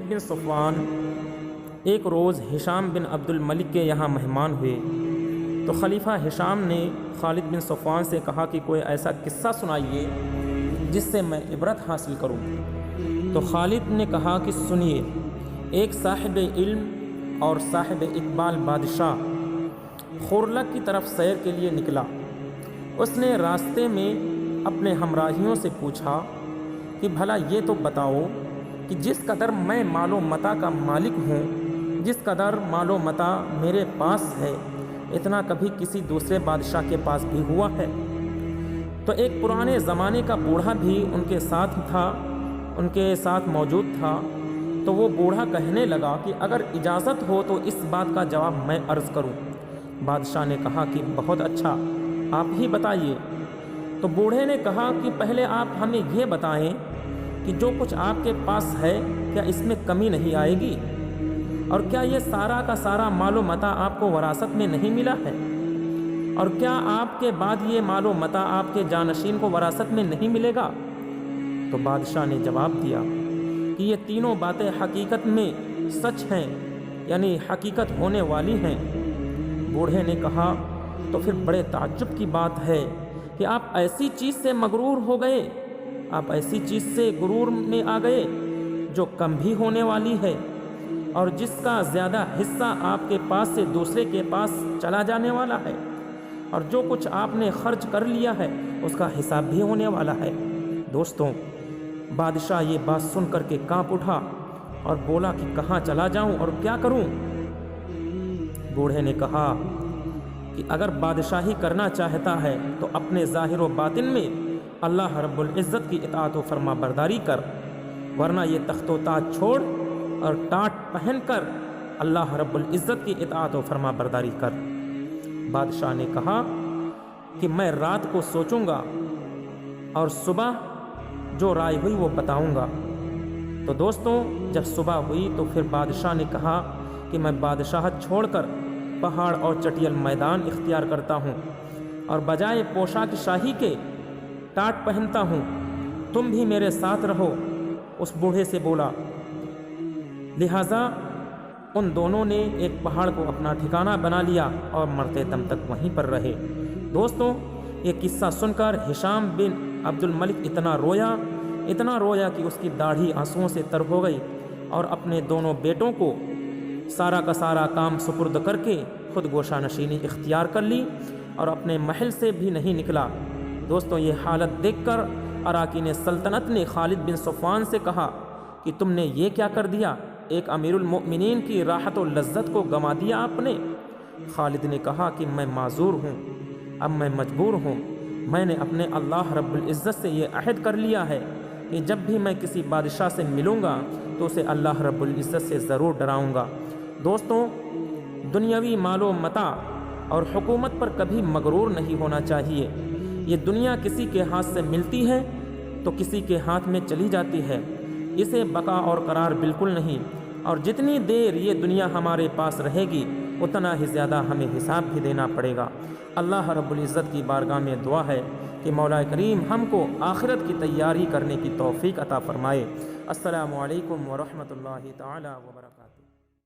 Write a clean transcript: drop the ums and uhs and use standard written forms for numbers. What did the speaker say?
خالد بن صفوان ایک روز ہشام بن عبد الملک کے یہاں مہمان ہوئے تو خلیفہ ہشام نے خالد بن صفوان سے کہا کہ کوئی ایسا قصہ سنائیے جس سے میں عبرت حاصل کروں۔ تو خالد نے کہا کہ سنیے، ایک صاحب علم اور صاحب اقبال بادشاہ خورلک کی طرف سیر کے لیے نکلا۔ اس نے راستے میں اپنے ہمراہیوں سے پوچھا کہ بھلا یہ تو بتاؤ کہ جس قدر میں مال و متاع کا مالک ہوں، جس قدر مال و متاع میرے پاس ہے، اتنا کبھی کسی دوسرے بادشاہ کے پاس بھی ہوا ہے؟ تو ایک پرانے زمانے کا بوڑھا بھی ان کے ساتھ تھا، ان کے ساتھ موجود تھا۔ تو وہ بوڑھا کہنے لگا کہ اگر اجازت ہو تو اس بات کا جواب میں عرض کروں۔ بادشاہ نے کہا کہ بہت اچھا، آپ ہی بتائیے۔ تو بوڑھے نے کہا کہ پہلے آپ ہمیں یہ بتائیں کہ جو کچھ آپ کے پاس ہے کیا اس میں کمی نہیں آئے گی؟ اور کیا یہ سارا کا سارا مال و متاع آپ کو وراثت میں نہیں ملا ہے؟ اور کیا آپ کے بعد یہ مال و متاع آپ کے جانشین کو وراثت میں نہیں ملے گا؟ تو بادشاہ نے جواب دیا کہ یہ تینوں باتیں حقیقت میں سچ ہیں، یعنی حقیقت ہونے والی ہیں۔ بوڑھے نے کہا تو پھر بڑے تعجب کی بات ہے کہ آپ ایسی چیز سے مغرور ہو گئے، آپ ایسی چیز سے غرور میں آ گئے جو کم بھی ہونے والی ہے اور جس کا زیادہ حصہ آپ کے پاس سے دوسرے کے پاس چلا جانے والا ہے، اور جو کچھ آپ نے خرچ کر لیا ہے اس کا حساب بھی ہونے والا ہے۔ دوستوں، بادشاہ یہ بات سن کر کے کانپ اٹھا اور بولا کہ کہاں چلا جاؤں اور کیا کروں؟ بوڑھے نے کہا کہ اگر بادشاہی کرنا چاہتا ہے تو اپنے ظاہر و باطن میں اللہ رب العزت کی اطاعت و فرما برداری کر، ورنہ یہ تخت و تاج چھوڑ اور ٹاٹ پہن کر اللہ رب العزت کی اطاعت و فرما برداری کر۔ بادشاہ نے کہا کہ میں رات کو سوچوں گا اور صبح جو رائے ہوئی وہ بتاؤں گا۔ تو دوستوں، جب صبح ہوئی تو پھر بادشاہ نے کہا کہ میں بادشاہت چھوڑ کر پہاڑ اور چٹیل میدان اختیار کرتا ہوں اور بجائے پوشاک شاہی کے ٹاٹ پہنتا ہوں، تم بھی میرے ساتھ رہو۔ اس بوڑھے سے بولا۔ لہٰذا ان دونوں نے ایک پہاڑ کو اپنا ٹھکانہ بنا لیا اور مرتے دم تک وہیں پر رہے۔ دوستوں، یہ قصہ سن کر ہشام بن عبد الملک اتنا رویا کہ اس کی داڑھی آنسوؤں سے تر ہو گئی، اور اپنے دونوں بیٹوں کو سارا کا سارا کام سپرد کر کے خود گوشہ نشینی اختیار کر لی اور اپنے محل سے بھی نہیں نکلا۔ دوستوں، یہ حالت دیکھ کر اراکین سلطنت نے خالد بن صفوان سے کہا کہ تم نے یہ کیا کر دیا؟ ایک امیر المؤمنین کی راحت و لذت کو گنوا دیا آپ نے۔ خالد نے کہا کہ میں معذور ہوں، اب میں مجبور ہوں۔ میں نے اپنے اللہ رب العزت سے یہ عہد کر لیا ہے کہ جب بھی میں کسی بادشاہ سے ملوں گا تو اسے اللہ رب العزت سے ضرور ڈراؤں گا۔ دوستوں، دنیاوی مال و متاع اور حکومت پر کبھی مغرور نہیں ہونا چاہیے۔ یہ دنیا کسی کے ہاتھ سے ملتی ہے تو کسی کے ہاتھ میں چلی جاتی ہے، اسے بقا اور قرار بالکل نہیں، اور جتنی دیر یہ دنیا ہمارے پاس رہے گی اتنا ہی زیادہ ہمیں حساب بھی دینا پڑے گا۔ اللہ رب العزت کی بارگاہ میں دعا ہے کہ مولا کریم ہم کو آخرت کی تیاری کرنے کی توفیق عطا فرمائے۔ السلام علیکم ورحمۃ اللہ تعالی وبرکاتہ۔